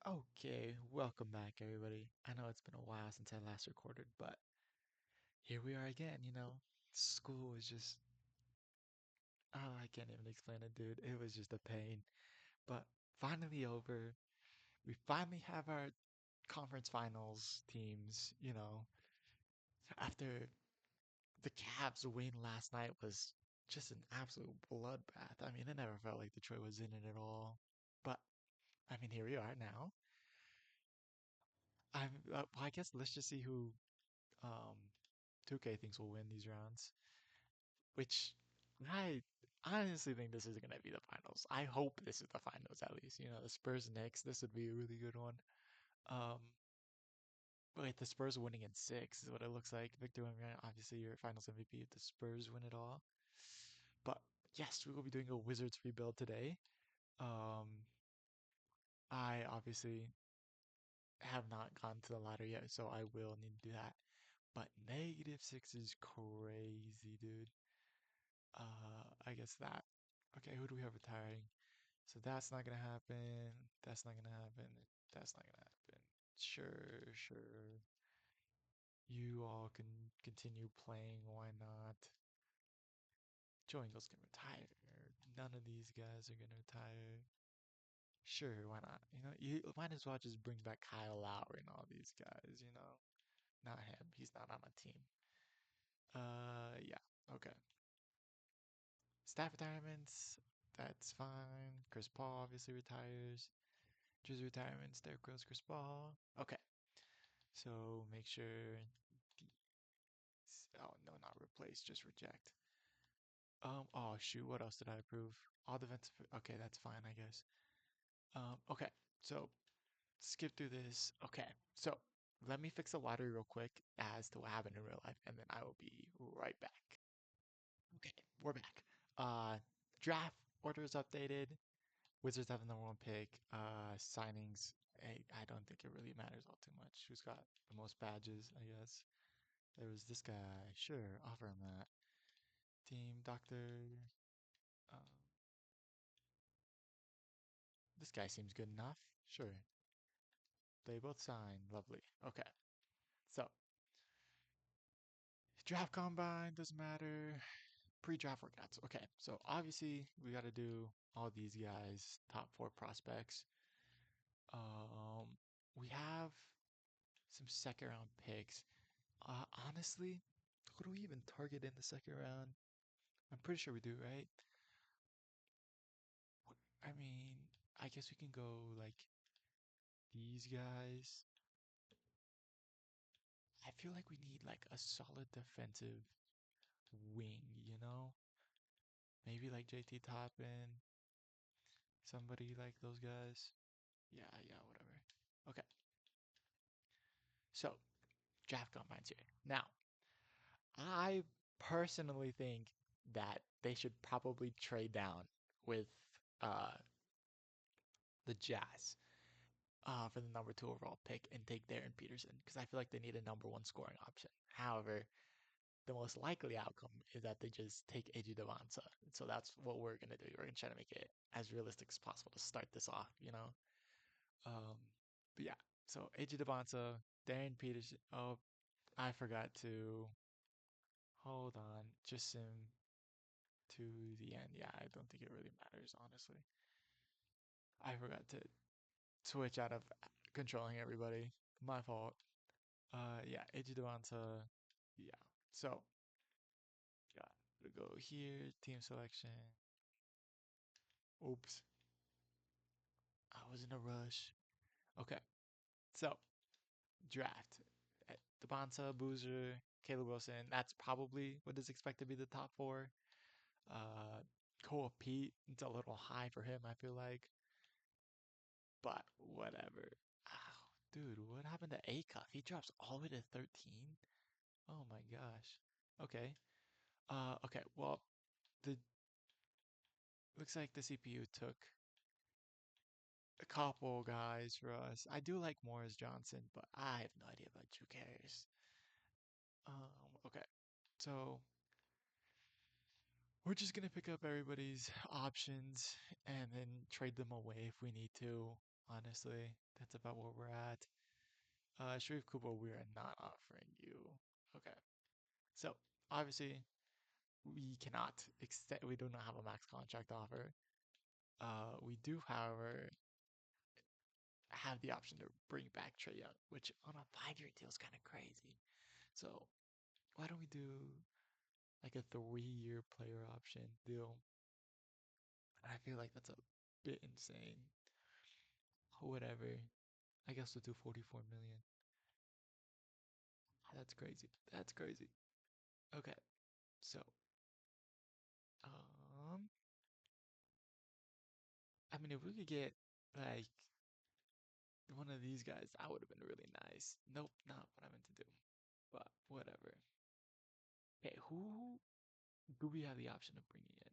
Okay, welcome back, everybody. I know it's been a while since I last recorded, but here we are again. School was just, oh, I can't even explain it, dude. It was just a pain. But finally over. We finally have our conference finals teams. After the Cavs win last night was just an absolute bloodbath. I mean, it never felt like Detroit was in it at all. But, I mean, here we are now. Well, I guess let's just see who um 2K thinks will win these rounds, which I honestly think this is going to be the finals. I hope this is the finals at least. The Spurs Knicks, this would be a really good one. Um, wait, the Spurs winning in six is what it looks like. Victor Wembanyama, obviously your finals MVP if the Spurs win it all. But yes, we will be doing a Wizards rebuild today. Um, I obviously have not gone to the ladder yet, so I will need to do that. But -6 is crazy, dude. I guess that. Okay, who do we have retiring? So that's not gonna happen. That's not gonna happen. That's not gonna happen. Sure, sure. You all can continue playing. Why not? Joe Ingles can retire. None of these guys are gonna retire. Sure, why not? You might as well just bring back Kyle Lowry and all these guys. Not him. He's not on a team. Yeah. Okay. Staff retirements. That's fine. Chris Paul obviously retires. Jersey retirements. There goes Chris Paul. Okay. So make sure oh no, not replace, just reject. Oh shoot, what else did I approve? All defensive. Okay, that's fine, I guess. Okay. So skip through this. Okay. So let me fix the lottery real quick as to what happened in real life, and then I will be right back. Okay, we're back. Uh, Draft order is updated. Wizards have the number one pick. Signings. I don't think it really matters all too much. Who's got the most badges, I guess. There was this guy. Sure, offer him that. Team Doctor. Um, this guy seems good enough. Sure. They both sign. Lovely. Okay. So, draft combine doesn't matter. Pre-draft workouts. Okay. So, obviously, we got to do all these guys, top four prospects. Um, we have some second round picks. Honestly, who do we even target in the second round? I'm pretty sure we do, right? I mean, I guess we can go like these guys. I feel like we need like a solid defensive wing. Maybe like JT Toppin, somebody like those guys. Yeah, yeah, whatever. Okay, so draft combines here. Now, I personally think that they should probably trade down with uh the Jazz for the number two overall pick and take Darren Peterson because I feel like they need a number one scoring option. However, the most likely outcome is that they just take AJ Devonta. So that's what we're gonna do. We're gonna try to make it as realistic as possible to start this off. Um, but yeah, so AJ Devonta, Darren Peterson. Oh, I forgot to hold on, just him to the end. Yeah, I don't think it really matters honestly. I forgot to switch out of controlling everybody. My fault. Yeah, AJ Devonta. Yeah. So, yeah, to go here, team selection. Oops, I was in a rush. Okay, so draft. Devonta, Boozer, Caleb Wilson. That's probably what is expected to be the top four. Cole Pete, it's a little high for him, I feel like, but whatever. Oh, dude, what happened to Acuff? He drops all the way to 13. Oh my gosh. Okay. Okay. Well, the looks like the CPU took a couple guys for us. I do like Morris Johnson, but I have no idea about who cares. Okay. So we're just gonna pick up everybody's options and then trade them away if we need to. honestly. That's about where we're at. Sharif Kubo, we are not offering you. Okay. So, obviously, we cannot extend, we do not have a max contract offer. We do, however, have the option to bring back Trey Young, which on a 5-year deal is kind of crazy. So, why don't we do like a 3-year player option deal? I feel like that's a bit insane. Whatever. I guess we'll do 44 million. That's crazy. That's crazy. Okay. So, um, I mean, if we could get like one of these guys, that would have been really nice. Nope, not what I meant to do. But whatever. Okay, who do we have the option of bringing in?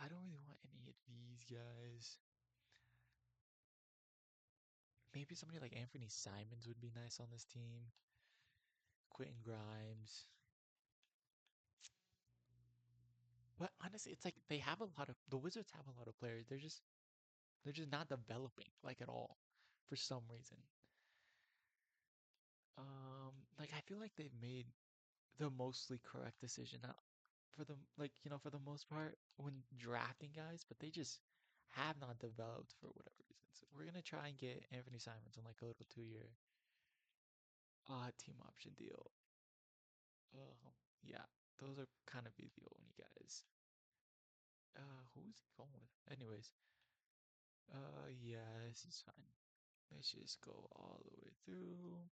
I don't really want any of these guys. Maybe somebody like Anthony Simons would be nice on this team. Quentin Grimes. But honestly, it's like they have a lot of the Wizards have a lot of players. They're just not developing like at all for some reason. Like I feel like they've made the mostly correct decision for the for the most part when drafting guys, but they just have not developed for whatever reasons. We're gonna try and get Anthony Simons on like a little 2-year team option deal. Yeah, those are kind of be the only guys. Who's he going with? Anyways, yeah, this is fine. Let's just go all the way through.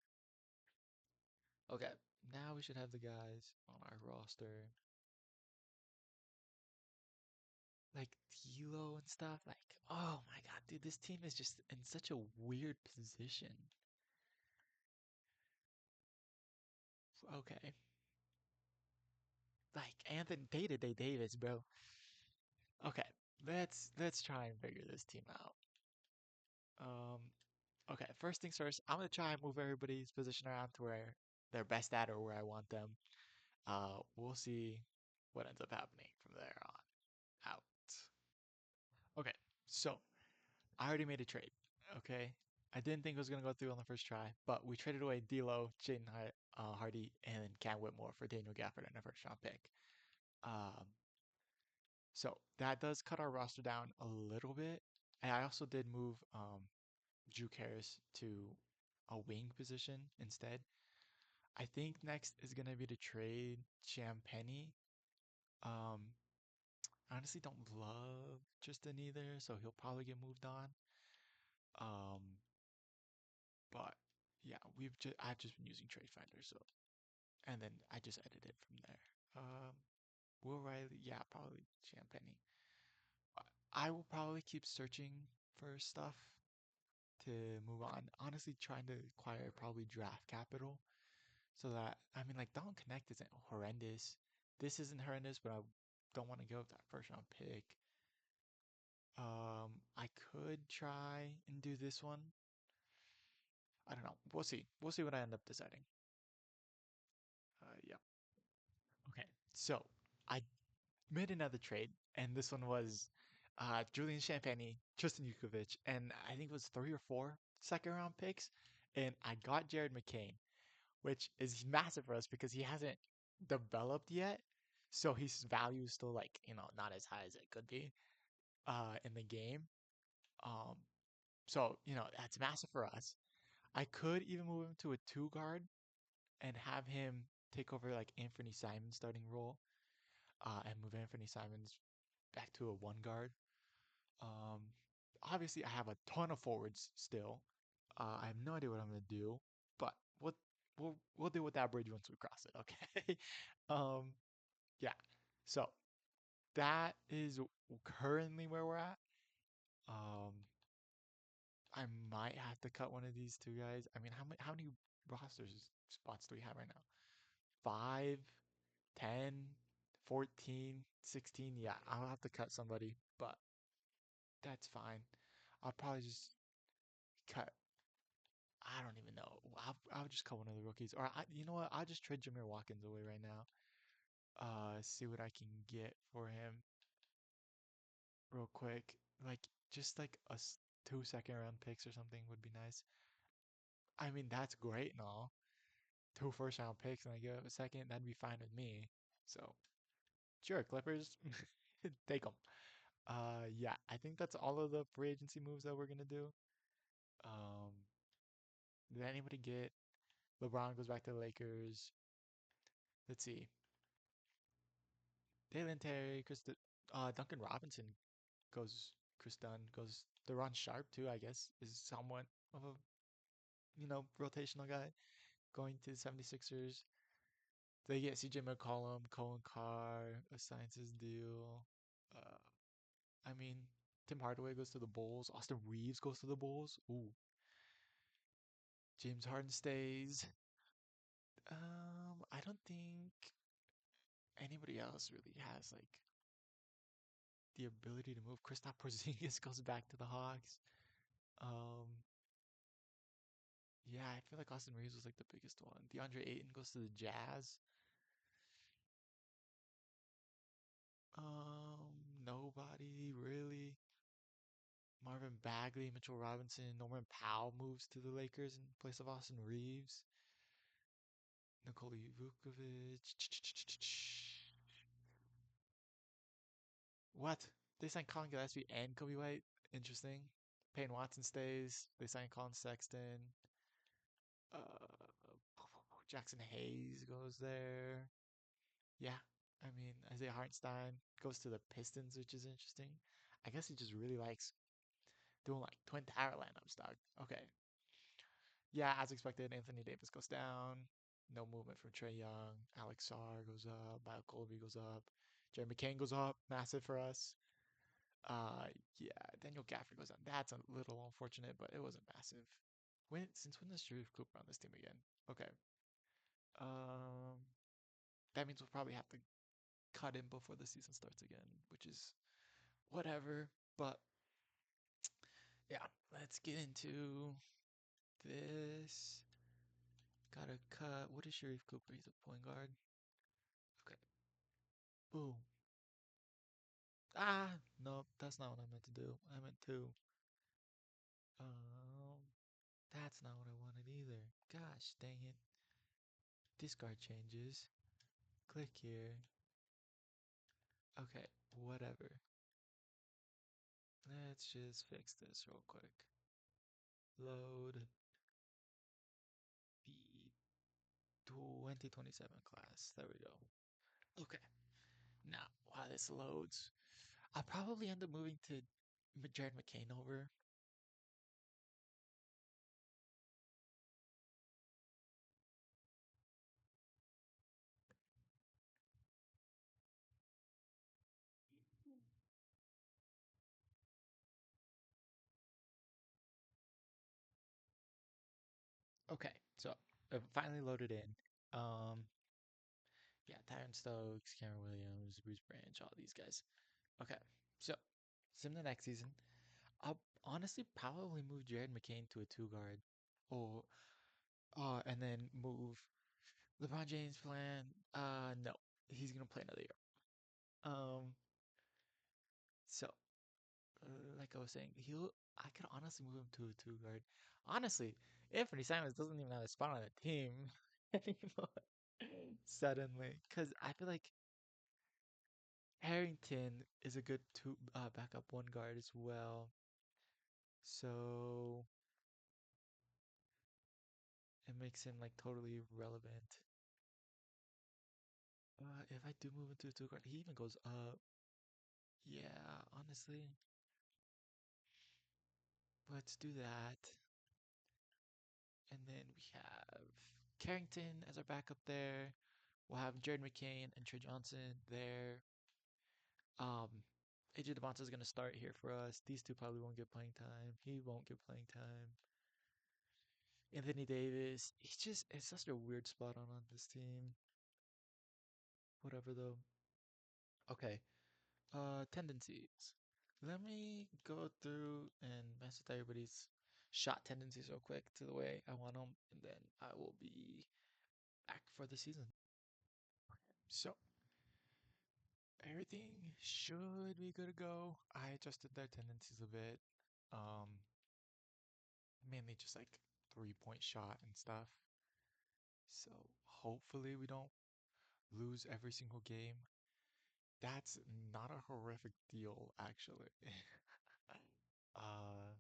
Okay, now we should have the guys on our roster. Like D'Lo and stuff. Like, oh my God, dude, this team is just in such a weird position. Okay, like Anthony Day-to-Day Davis, bro. Okay, let's try and figure this team out. Um, okay, first things first, I'm gonna try and move everybody's position around to where they're best at or where I want them. We'll see what ends up happening from there on out. Okay, so I already made a trade. Okay. I didn't think it was going to go through on the first try, but we traded away D'Lo, Jaden Hardy, and Cam Whitmore for Daniel Gafford and a first round pick. Um, so that does cut our roster down a little bit. And I also did move Drew Karras to a wing position instead. I think next is going to be to trade Champagny. Um, I honestly don't love Tristan either, so he'll probably get moved on. Um, But yeah, I've just been using Trade Finder, so and then I just edit it from there. Um, Will Riley, yeah, probably Champagny. I will probably keep searching for stuff to move on. Honestly, trying to acquire probably draft capital so that I mean, like Don Connect isn't horrendous. This isn't horrendous, but I don't want to go with that first round pick. I could try and do this one. I don't know. We'll see. We'll see what I end up deciding. Yeah. Okay, so I made another trade, and this one was Julian Champagny, Tristan Yukovic, and I think it was 3 or 4 second round picks. And I got Jared McCain, which is massive for us because he hasn't developed yet. So his value is still like, not as high as it could be in the game. Um, so, that's massive for us. I could even move him to a 2 guard and have him take over like Anthony Simon's starting role and move Anthony Simons back to a 1 guard. Um, Obviously, I have a ton of forwards still. I have no idea what I'm gonna do, but we'll deal with that bridge once we cross it. Okay. um, yeah. So that is currently where we're at. Um, I might have to cut one of these 2 guys. I mean, how many rosters spots do we have right now? 5, 10, 14, 16. Yeah, I'll have to cut somebody, but that's fine. I'll probably just cut. I don't even know. I'll just cut one of the rookies, or you know what? I'll just trade Jameer Watkins away right now. See what I can get for him real quick. Like Just like 2 second round picks or something would be nice. I mean, that's great and all. Two first round picks and I give up a second, that'd be fine with me. So, sure, Clippers, take them. Yeah, I think that's all of the free agency moves that we're gonna do. Um, did anybody get LeBron goes back to the Lakers? Let's see. Dalen Terry, Duncan Robinson goes. Chris Dunn goes. Deron Sharp too, I guess, is somewhat of a rotational guy going to the 76ers. They get CJ McCollum, Cohen Carr, a sciences deal. Uh, I mean, Tim Hardaway goes to the Bulls. Austin Reeves goes to the Bulls. Ooh, James Harden stays. I don't think anybody else really has like the ability to move. Kristaps Porzingis goes back to the Hawks. Um, yeah, I feel like Austin Reeves was like the biggest one. DeAndre Ayton goes to the Jazz. Nobody really. Marvin Bagley, Mitchell Robinson, Norman Powell moves to the Lakers in place of Austin Reeves. Nikola Vukovic. What? They signed Colin Gillespie and Kobe White. Interesting. Payne Watson stays. They signed Colin Sexton. Uh, Jackson Hayes goes there. Yeah, I mean Isaiah Hartenstein goes to the Pistons, which is interesting. I guess he just really likes doing like twin tower lineups, dog. Okay. Yeah, as expected, Anthony Davis goes down. No movement from Trey Young. Alex Sarr goes up. Kyle Colby goes up. Jeremy McCain goes up. Massive for us. Uh, yeah, Daniel Gafford goes down. That's a little unfortunate, but it wasn't massive. Since when does Sharif Cooper on this team again? Okay. Um, that means we'll probably have to cut him before the season starts again, which is whatever. But yeah, let's get into this. Gotta cut. What is Sharif Cooper? He's a point guard. Okay. Boom. Ah, no, that's not what I meant to do. I meant to. Um, that's not what I wanted either. Gosh, dang it. Discard changes. Click here. Okay, whatever. Let's just fix this real quick. Load the 2027 class. There we go. Okay. Now, while this loads, I'll probably end up moving to Jared McCain over. Okay, so I've finally loaded in. Um, yeah, Tyron Stokes, Cameron Williams, Bruce Branch, all these guys. Okay, so sim the next season. I'll honestly probably move Jared McCain to a two guard, or and then move LeBron James plan. No, he's gonna play another year. Um, so like I was saying, I could honestly move him to a two guard. Honestly, Anthony Simons doesn't even have a spot on the team anymore. Suddenly, because I feel like Harrington is a good two backup one guard as well. So it makes him like totally relevant. If I do move into a two guard, he even goes up. Yeah, honestly, let's do that. And then we have Carrington as our backup there. We'll have Jared McCain and Trey Johnson there. Um, AJ Devonta is going to start here for us. These two probably won't get playing time. He won't get playing time. Anthony Davis. It's such a weird spot on this team. Whatever though. Okay. Tendencies. Let me go through and mess with everybody's shot tendencies real quick to the way I want them, and then I will be back for the season. So Everything should be good to go. I adjusted their tendencies a bit. Um, Mainly just like 3-point shot and stuff. So hopefully we don't lose every single game. That's not a horrific deal, actually. uh,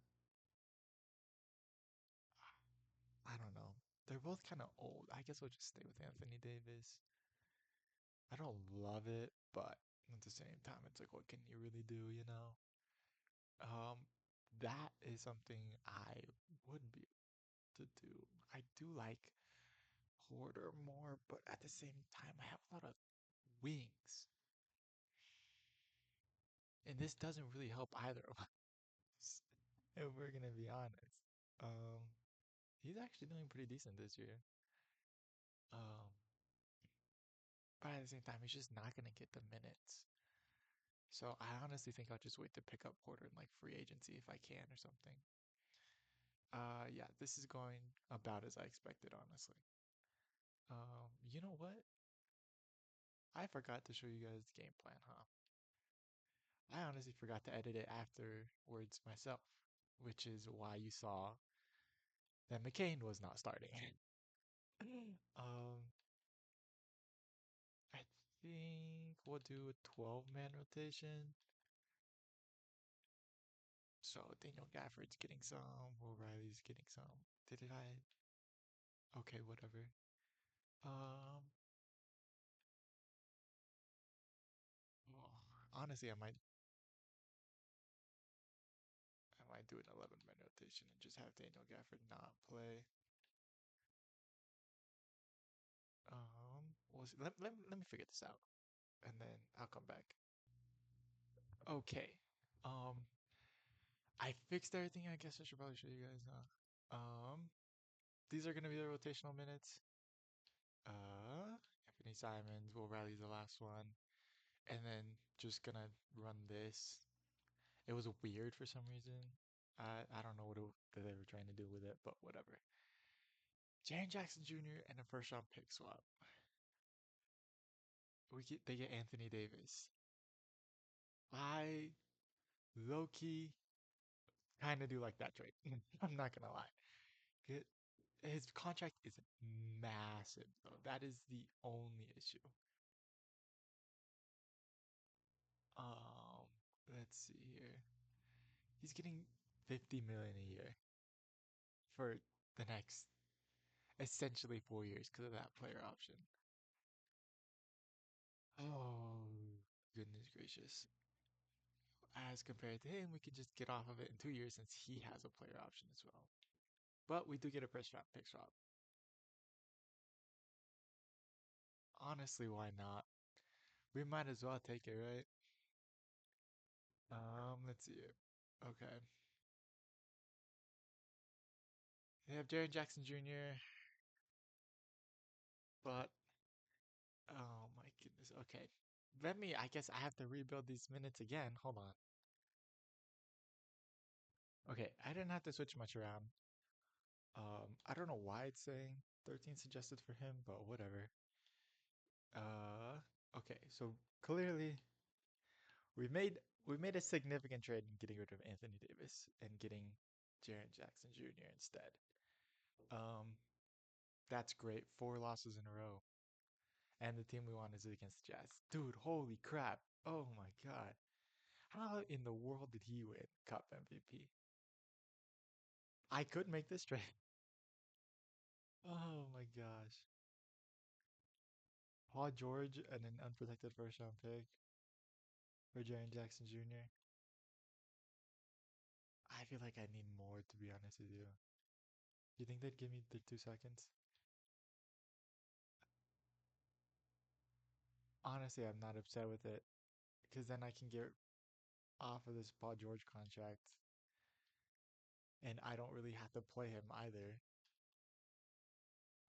I don't know. They're both kind of old. I guess I'll just stay with Anthony Davis. I don't love it, but at the same time, it's like, what can you really do, you know? Um, that is something I would be able to do. I do like Porter more, but at the same time, I have a lot of wings, and this doesn't really help either of us. If we're gonna be honest, um, he's actually doing pretty decent this year. Um, but at the same time, he's just not gonna get the minutes. So I honestly think I'll just wait to pick up Porter in like free agency if I can or something. Yeah, this is going about as I expected, honestly. You know what? I forgot to show you guys the game plan, huh? I honestly forgot to edit it afterwards myself, which is why you saw that McCain was not starting. um, I think we'll do a 12-man rotation. So Daniel Gafford's getting some, Will Riley's getting some. Did it I? Okay, whatever. Um, well, honestly, I might do an 11-man rotation and just have Daniel Gafford not play. We'll see. Let me figure this out, and then I'll come back. Okay. Um, I fixed everything. I guess I should probably show you guys now. These are gonna be the rotational minutes. Anthony Simons will rally the last one, and then just gonna run this. It was weird for some reason. I don't know that they were trying to do with it, but whatever. Jaren Jackson Jr. and a first round pick swap. They get Anthony Davis. I low key kind of do like that trade. I'm not gonna lie. Get his contract is massive though. That is the only issue. Um, let's see here. He's getting 50 million a year for the next essentially 4 years because of that player option. Oh, goodness gracious. As compared to him, we can just get off of it in 2 years since he has a player option as well. But we do get a first round pick swap. Honestly, why not? We might as well take it, right? Let's see it. Okay. They have Jaren Jackson Jr., but oh my goodness. Okay. I guess I have to rebuild these minutes again. Hold on. Okay, I didn't have to switch much around. I don't know why it's saying 13 suggested for him, but whatever. Okay, so clearly we made a significant trade in getting rid of Anthony Davis and getting Jaren Jackson Jr. instead. Um, that's great. 4 losses in a row. And the team we want is against the Jazz. Dude, holy crap. Oh my God. How in the world did he win Cup MVP? I could make this trade. Oh my gosh. Paul George and an unprotected first round pick for Jaren Jackson Jr. I feel like I need more, to be honest with you. You think they'd give me the 2 seconds? Honestly, I'm not upset with it because then I can get off of this Paul George contract and I don't really have to play him either.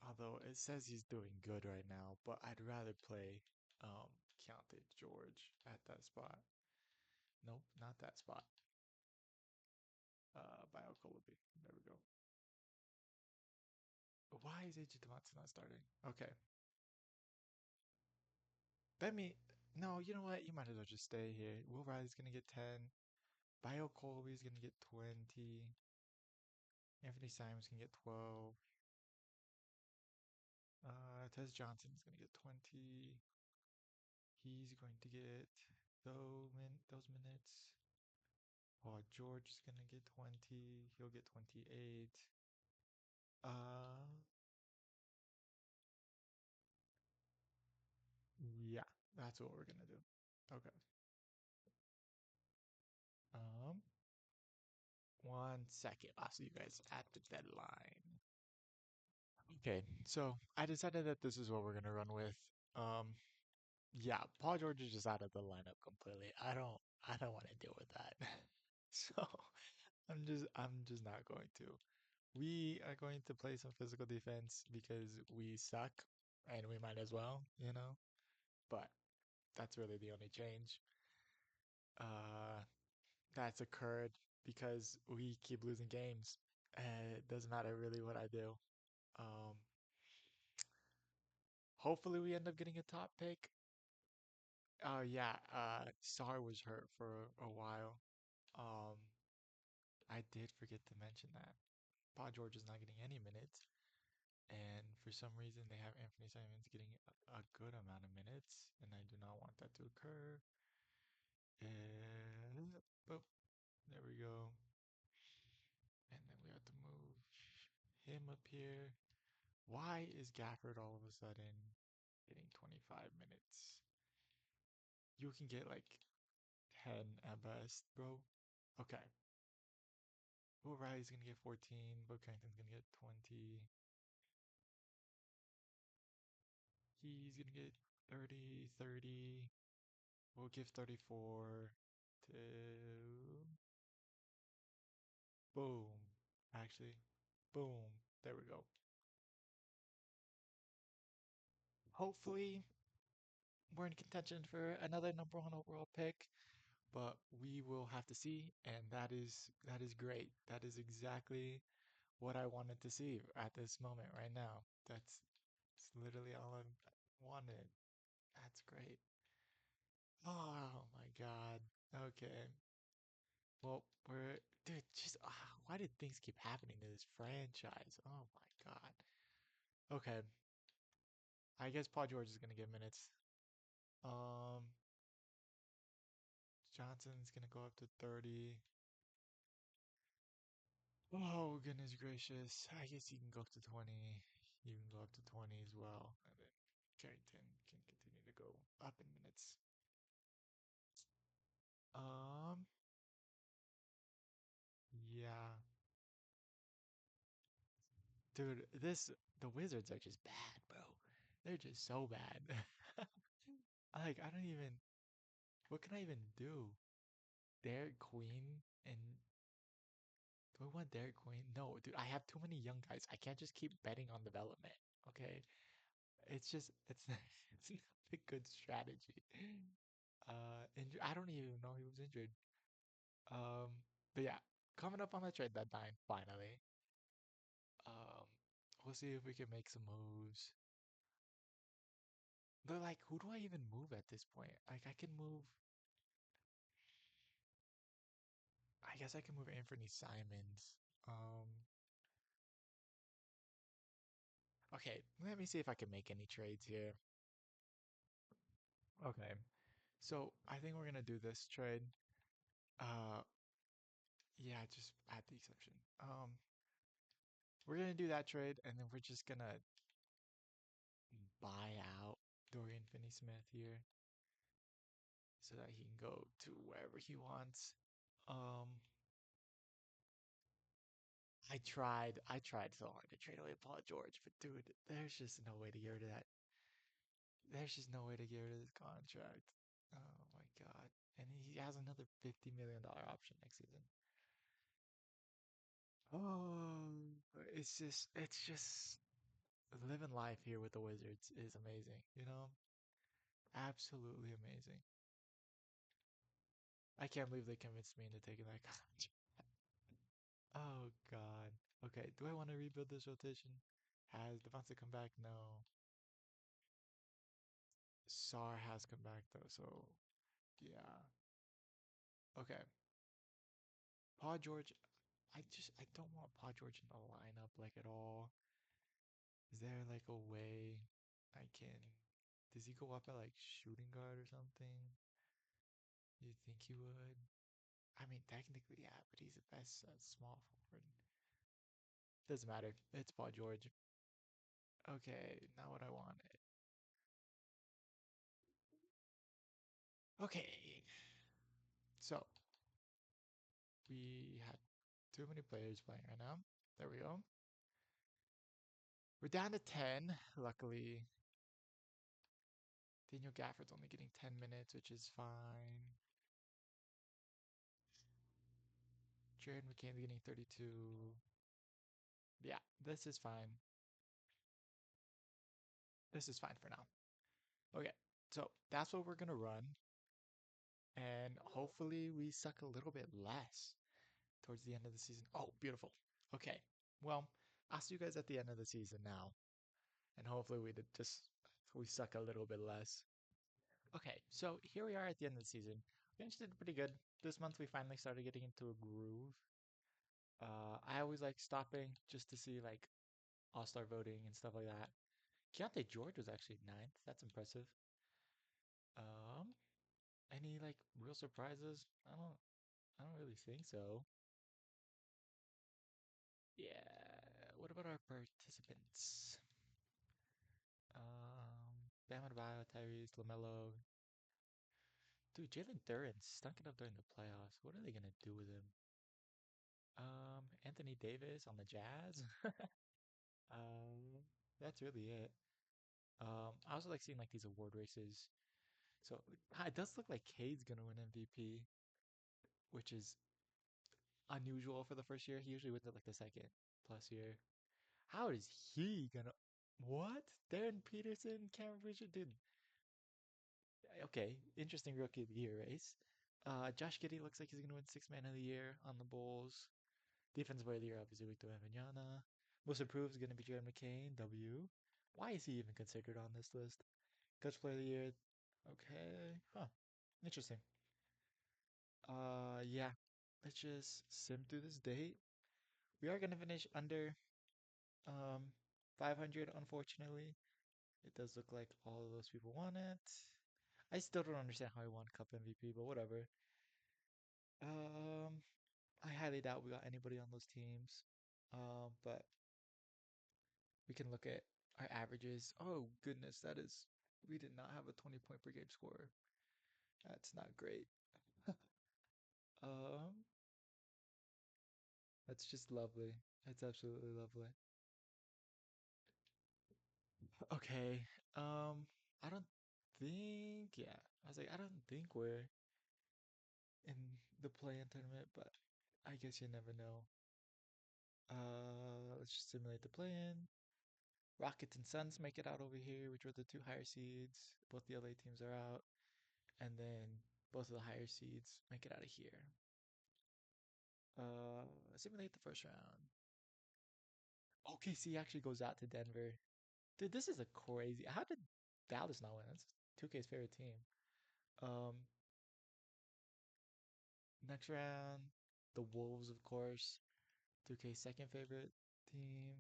Although it says he's doing good right now, but I'd rather play um Keontae George at that spot. Nope, not that spot. By Okolobi. There we go. Why is AJ Demancey not starting? Okay. Let me No, you know what? You might as well just stay here. Will Riley's gonna get 10. Bio Colby's gonna get 20. Anthony Simons can get 12. Tez Johnson's gonna get 20. He's going to get those minutes. Paul George is gonna get 20. He'll get 28. Uh, yeah, that's what we're gonna do. Okay. Um, 1 second. I'll see you guys at the deadline. Okay, so I decided that this is what we're gonna run with. Um, yeah, Paul George is just out of the lineup completely. I don't want to deal with that. So I'm just not going to. We are going to play some physical defense because we suck and we might as well, you know? But that's really the only change. Uh, that's occurred because we keep losing games. It doesn't matter really what I do. Um, hopefully we end up getting a top pick. Oh yeah, Sar was hurt for a while. Um, I did forget to mention that. Paul George is not getting any minutes, and for some reason they have Anthony Simons getting a good amount of minutes, and I do not want that to occur. And boop, there we go. And then we have to move him up here. Why is Gafford all of a sudden getting 25 minutes? You can get like 10 at best, bro. Okay. Will Riley's gonna get 14. Will Carrington's gonna get 20. He's gonna get 30, 30. We'll give 34 to boom. Actually, boom. There we go. Hopefully, we're in contention for another number one overall pick, but we will have to see. And that is great. That is exactly what I wanted to see at this moment right now. That's literally all I wanted. That's great. Oh my God. Okay. Well, dude, just why did things keep happening to this franchise? Oh my God. Okay. I guess Paul George is gonna get minutes. Um, Johnson's gonna go up to 30. Oh, goodness gracious. I guess he can go up to 20. You can go up to 20 as well. And then Carrington can continue to go up in minutes. Um, yeah. Dude, the Wizards are just bad, bro. They're just so bad. Like, I don't even, what can I even do? Derek Queen and do I want Derek Queen? No, dude, I have too many young guys. I can't just keep betting on development. Okay. It's not, it's not a good strategy. I don't even know he was injured. Um, but yeah, coming up on the trade deadline, finally. Um, we'll see if we can make some moves. But like, who do I even move at this point? Like, I can move. I guess I can move Anthony Simons. Okay, let me see if I can make any trades here. Okay, so I think we're gonna do this trade. Uh, yeah, just add the exception. We're gonna do that trade, and then we're just gonna buy out Dorian Finney-Smith here so that he can go to wherever he wants. Um, I tried so hard to trade away Paul George, but dude, there's just no way to get rid of that. There's just no way to get rid of this contract. Oh my God. And he has another $50 million option next season. Oh, it's just living life here with the Wizards is amazing, you know? Absolutely amazing. I can't believe they convinced me into taking that contract. Oh God. Okay, do I want to rebuild this rotation? Has Devontae come back? No. Sar has come back though, so yeah. Okay. Paul George, I don't want Paul George in the lineup like at all. Is there like a way I can does he go up at like shooting guard or something? You think he would? I mean technically yeah, but he's the best small forward. Doesn't matter. It's Paul George. Okay, not what I wanted. Okay. So we had too many players playing right now. There we go. We're down to 10. Luckily, Daniel Gafford's only getting 10 minutes, which is fine. Jared McCain's getting 32. Yeah, this is fine. This is fine for now. Okay, so that's what we're gonna run, and hopefully we suck a little bit less towards the end of the season. Oh, beautiful. Okay, well, I'll see you guys at the end of the season now, and hopefully we suck a little bit less. Okay, so here we are at the end of the season. We actually did pretty good. This month we finally started getting into a groove. I always like stopping just to see like all-star voting and stuff like that. Keontae George was actually ninth. That's impressive. Um, any like real surprises? I don't really think so. Yeah. What about our participants? Bam Adebayo, Tyrese, LaMelo. Dude, Jalen Duren stunk it up during the playoffs. What are they gonna do with him? Anthony Davis on the Jazz. That's really it. I also like seeing like these award races. So it does look like Cade's gonna win MVP, which is unusual for the first year. He usually wins it like the second plus year. How is he gonna? What? Darren Peterson, Cameron Bridger, dude. Okay, interesting rookie of the year race. Josh Giddey looks like he's gonna win six man of the year on the Bulls. Defensive player of the year, obviously Victor Wembanyama. Most improved is gonna be Jared McCain. W. Why is he even considered on this list? Coach player of the year. Okay. Huh. Interesting. Yeah. Let's just sim through this date. We are gonna finish under um 500, unfortunately. It does look like all of those people want it. I still don't understand how he won Cup MVP, but whatever. Um, I highly doubt we got anybody on those teams. But we can look at our averages. Oh goodness, that is we did not have a 20 point per game score. That's not great. Um, that's just lovely. That's absolutely lovely. Okay. I don't think, yeah. I was like, I don't think we're in the play-in tournament, but I guess you never know. Let's just simulate the play-in. Rockets and Suns make it out over here, which were the two higher seeds. Both the LA teams are out, and then both of the higher seeds make it out of here. Simulate the first round. OKC actually goes out to Denver. Dude, this is a crazy. How did Dallas not win? That's 2K's favorite team. Um, Next round, the Wolves, of course. 2K's second favorite team.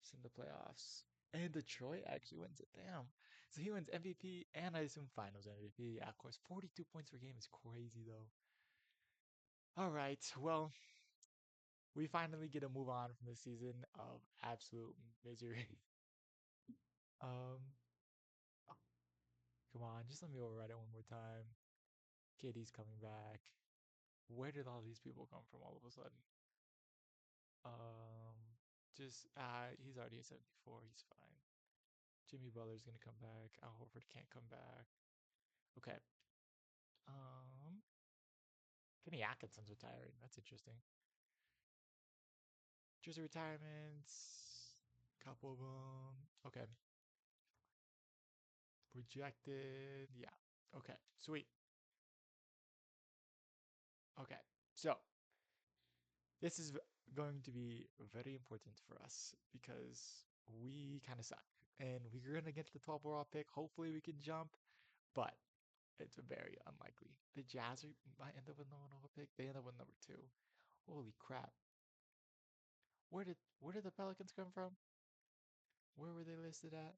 It's in the playoffs. And Detroit actually wins it. Damn. So he wins MVP and I assume finals MVP. Yeah, of course. 42 points per game is crazy, though. All right. Well, we finally get to move on from the season of absolute misery. um, Come on. Just let me override it one more time. KD's coming back. Where did all these people come from all of a sudden? Um, he's already at 74. He's fine. Jimmy Butler's gonna come back. Al Horford can't come back. Okay. Um, Kenny Atkinson's retiring. That's interesting. Jersey retirements. Couple of them. Okay. Rejected. Yeah. Okay. Sweet. Okay. So this is going to be very important for us because we kind of suck. And we're going to get the 12th overall pick. Hopefully we can jump, but it's very unlikely. The Jazz might end up with number one pick. They end up with number two. Holy crap. Where did the Pelicans come from? Where were they listed at?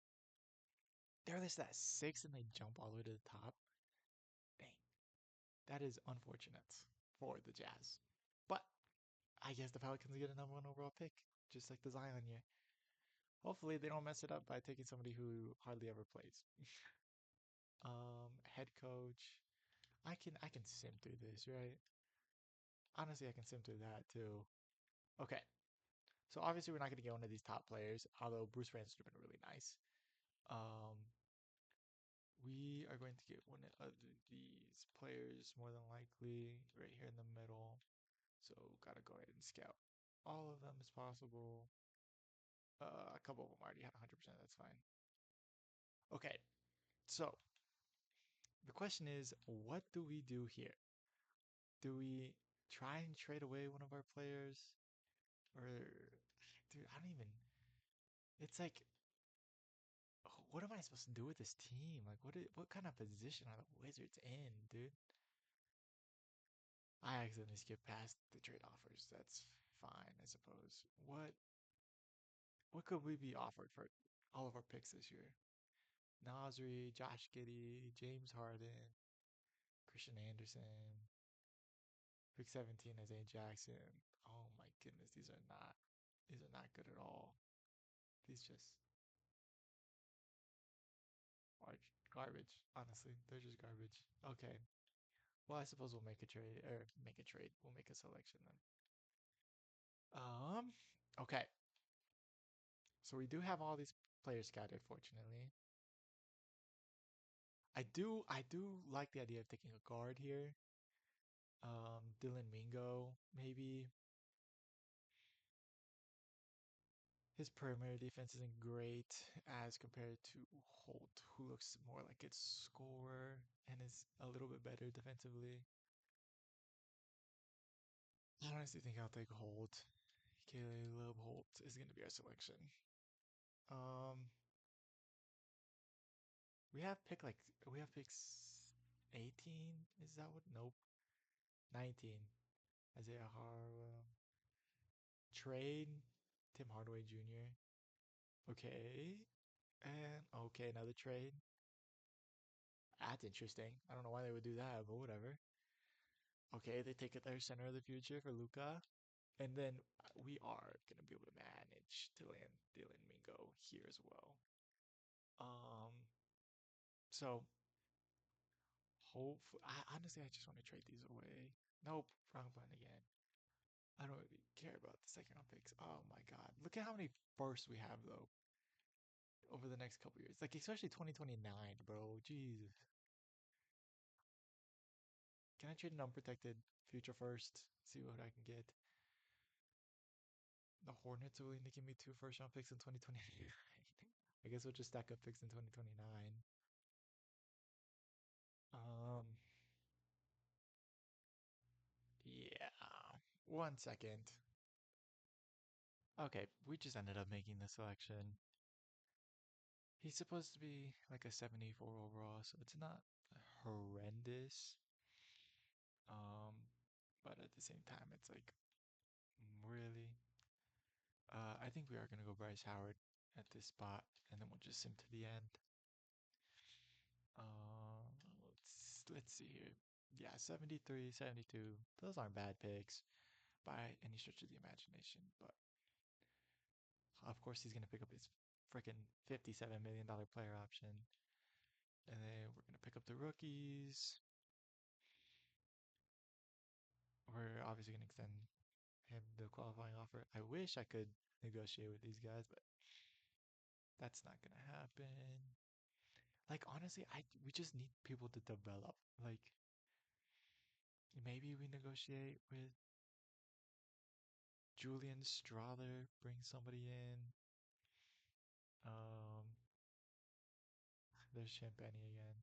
They're listed at six and they jump all the way to the top. Dang. That is unfortunate for the Jazz. But I guess the Pelicans get a number one overall pick, just like the Zion year. Hopefully they don't mess it up by taking somebody who hardly ever plays. Head coach. I can sim through this, right? Honestly, I can sim through that too. Okay. So obviously we're not gonna get one of these top players, although Bruce Francis would have been really nice. Um, we are going to get one of these players more than likely right here in the middle. So gotta go ahead and scout all of them as possible. A couple of them already had 100%. That's fine. Okay, so the question is, what do we do here? Do we try and trade away one of our players, or dude, I don't even. It's like, what am I supposed to do with this team? Like, what kind of position are the Wizards in, dude? I accidentally skipped past the trade offers. That's fine, I suppose. What could we be offered for all of our picks this year? Nasri, Josh Giddey, James Harden, Christian Anderson, pick 17 as A. Jackson. Oh my goodness, these are not good at all. These just are garbage. Honestly, they're just garbage. Okay. Well, I suppose we'll make a trade or make a trade. We'll make a selection then. Um, okay. So we do have all these players scattered, fortunately. I do like the idea of taking a guard here. Dylan Mingo, maybe. His perimeter defense isn't great as compared to Holt, who looks more like a scorer and is a little bit better defensively. I honestly think I'll take Holt. Caleb Holt is going to be our selection. Um, we have pick like we have picks 18. Is that what? Nope. 19. Isaiah Harwell. Trade Tim Hardaway Jr. Okay. And okay, another trade. That's interesting. I don't know why they would do that, but whatever. Okay, they take it their center of the future for Luca. And then we are gonna be able to manage to land Dylan Mingo here as well. Um, so hope honestly I just want to trade these away. Nope, wrong button again. I don't really care about the second round picks. Oh my god. Look at how many firsts we have though over the next couple years. Like especially 2029, bro. Jeez. Can I trade an unprotected future first? See what I can get. The Hornets are willing to give me two first round picks in 2029. I guess we'll just stack up picks in 2029. Um, yeah. 1 second. Okay, we just ended up making the selection. He's supposed to be like a 74 overall, so it's not horrendous. Um, but at the same time, it's like really. I think we are gonna go Bryce Howard at this spot, and then we'll just sim to the end. Uh, let's see here. Yeah, 73, 72. Those aren't bad picks by any stretch of the imagination. But of course, he's gonna pick up his freaking $57 million player option, and then we're gonna pick up the rookies. We're obviously gonna extend him the qualifying offer. I wish I could negotiate with these guys, but that's not gonna happen. Like honestly, I we just need people to develop. Like maybe we negotiate with Julian Strother, bring somebody in. Um, there's Champagne again.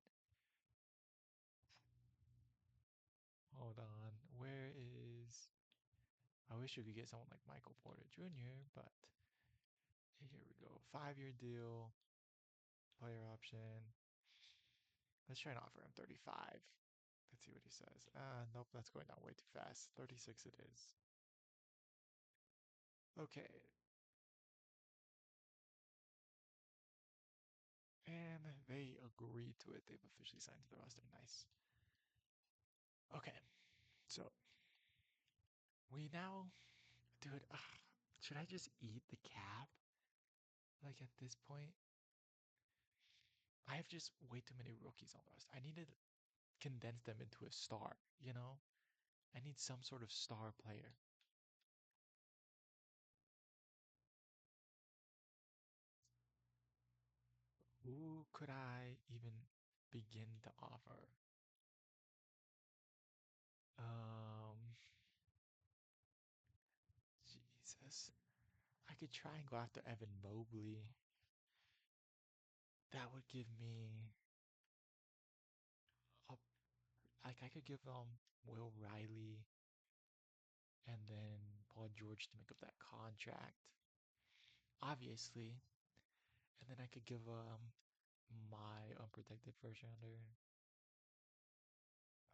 Hold on. Where is? I wish we could get someone like Michael Porter Jr., but Okay, here we go. 5-year deal, player option. Let's try and offer him 35. Let's see what he says. Nope, that's going down way too fast. 36 it is. Okay, and they agreed to it. They've officially signed to the roster. Nice. Okay, so we now, dude, should I just eat the cap? Like at this point, I have just way too many rookies on the roster. I need to condense them into a star, you know? I need some sort of star player. Who could I even begin to offer? Um, Jesus. I could try and go after Evan Mobley. That would give me a, like I could give Will Riley and then Paul George to make up that contract, obviously. And then I could give my unprotected first rounder.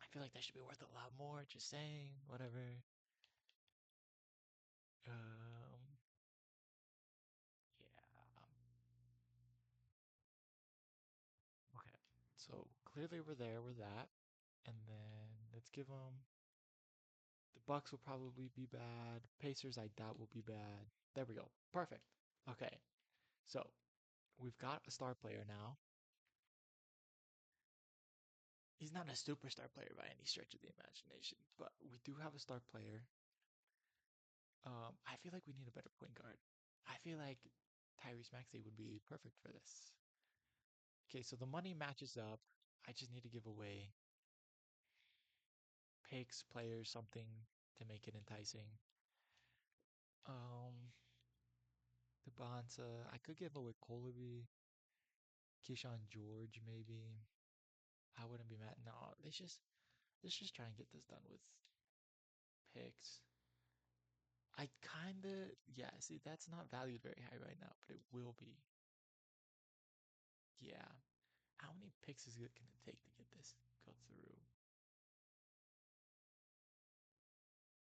I feel like that should be worth a lot more. Just saying, whatever. Um, yeah. Okay. So clearly we're there with that, and then let's give them. The Bucks will probably be bad. Pacers, I doubt will be bad. There we go. Perfect. Okay. So we've got a star player now. He's not a superstar player by any stretch of the imagination, but we do have a star player. I feel like we need a better point guard. I feel like Tyrese Maxey would be perfect for this. Okay, so the money matches up. I just need to give away picks, players, something to make it enticing. Um, the Bonza, I could give away Colby, Keyshawn George, maybe. I wouldn't be mad. No, let's just try and get this done with picks. I kinda, yeah, see, that's not valued very high right now, but it will be. Yeah. How many picks is it gonna take to get this go through?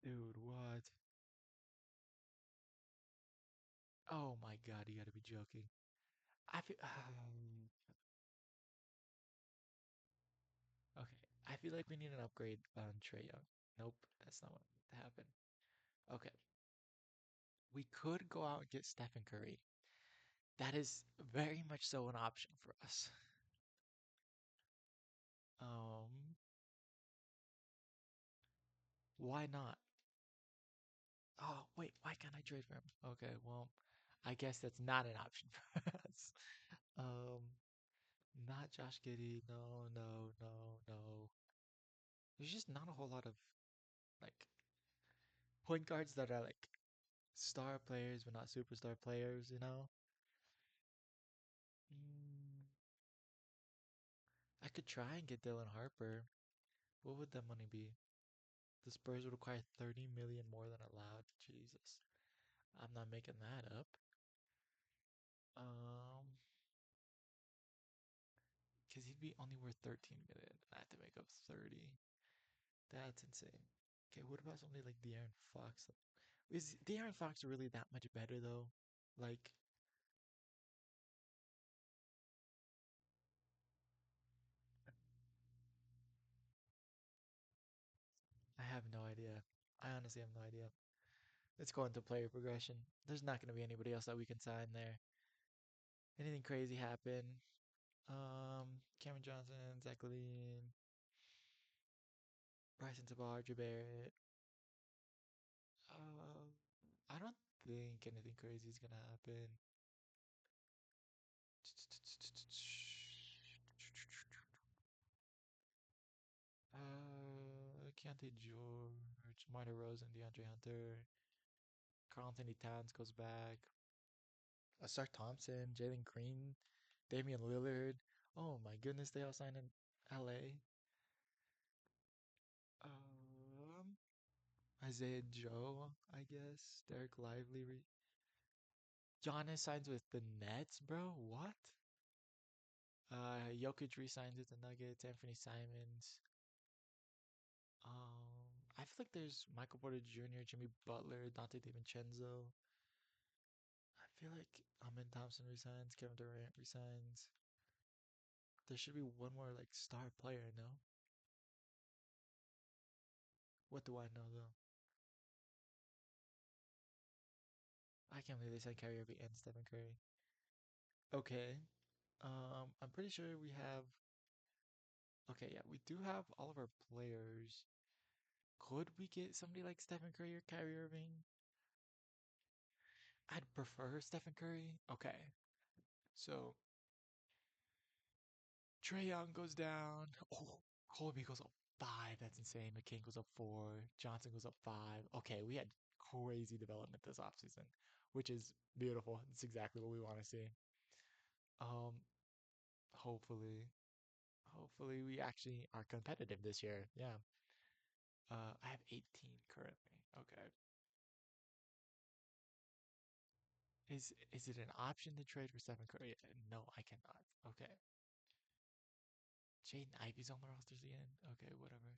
Dude, what? Oh my God, you gotta be joking. I feel, okay. I feel like we need an upgrade on Trey Young. Nope, that's not what happened. Okay. We could go out and get Stephen Curry. That is very much so an option for us. Um, why not? Oh, wait, why can't I trade for him? Okay, well, I guess that's not an option for us. Um, not Josh Giddey. No, no, no, no. There's just not a whole lot of like point guards that are like star players but not superstar players, you know? Mm, I could try and get Dylan Harper. What would that money be? The Spurs would require 30 million more than allowed. Jesus. I'm not making that up. Um, because he'd be only worth 13 million. I have to make up 30. That's insane. Okay, what about somebody like De'Aaron Fox? Is De'Aaron Fox really that much better though? Like, I have no idea. I honestly have no idea. Let's go into player progression. There's not going to be anybody else that we can sign there. Anything crazy happen? Cameron Johnson, Zach Levine, Bryson Tavares, Drew Barrett. I don't think anything crazy is gonna happen. Keontae George, Marta Rose, and DeAndre Hunter. Carl Anthony Towns goes back. Sark Thompson, Jalen Green, Damian Lillard. Oh my goodness, they all signed in LA. Um, Isaiah Joe, I guess. Derek Lively. Giannis signs with the Nets, bro. What? Jokic resigns with the Nuggets. Anthony Simons. I feel like there's Michael Porter Jr., Jimmy Butler, Dante DiVincenzo. I feel like Amin Thompson resigns. Kevin Durant resigns. There should be one more like star player, no? What do I know though? I can't believe they said Kyrie Irving and Stephen Curry. Okay. I'm pretty sure we have. Okay, yeah, we do have all of our players. Could we get somebody like Stephen Curry or Kyrie Irving? I'd prefer Stephen Curry. Okay, so Trae Young goes down. Oh, Colby goes up 5. That's insane. McCain goes up 4. Johnson goes up 5. Okay, we had crazy development this offseason, which is beautiful. It's exactly what we want to see. Um, hopefully, hopefully we actually are competitive this year. Yeah. I have 18 currently. Okay. Is it an option to trade for Stephen Curry? No, I cannot. Okay. Jaden Ivey's on the roster again. Okay, whatever.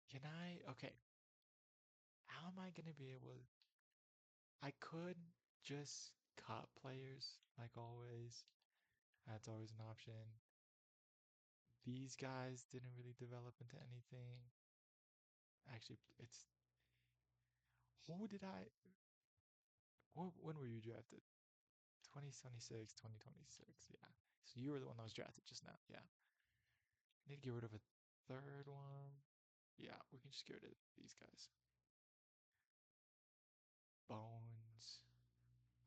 Can I? Okay. How am I gonna be able? I could just cut players like always. That's always an option. These guys didn't really develop into anything. Actually, it's who did I? When were you drafted? 2026, 2026. Yeah. So you were the one that was drafted just now. Yeah. Need to get rid of a third one. Yeah, we can just get rid of these guys. Bones.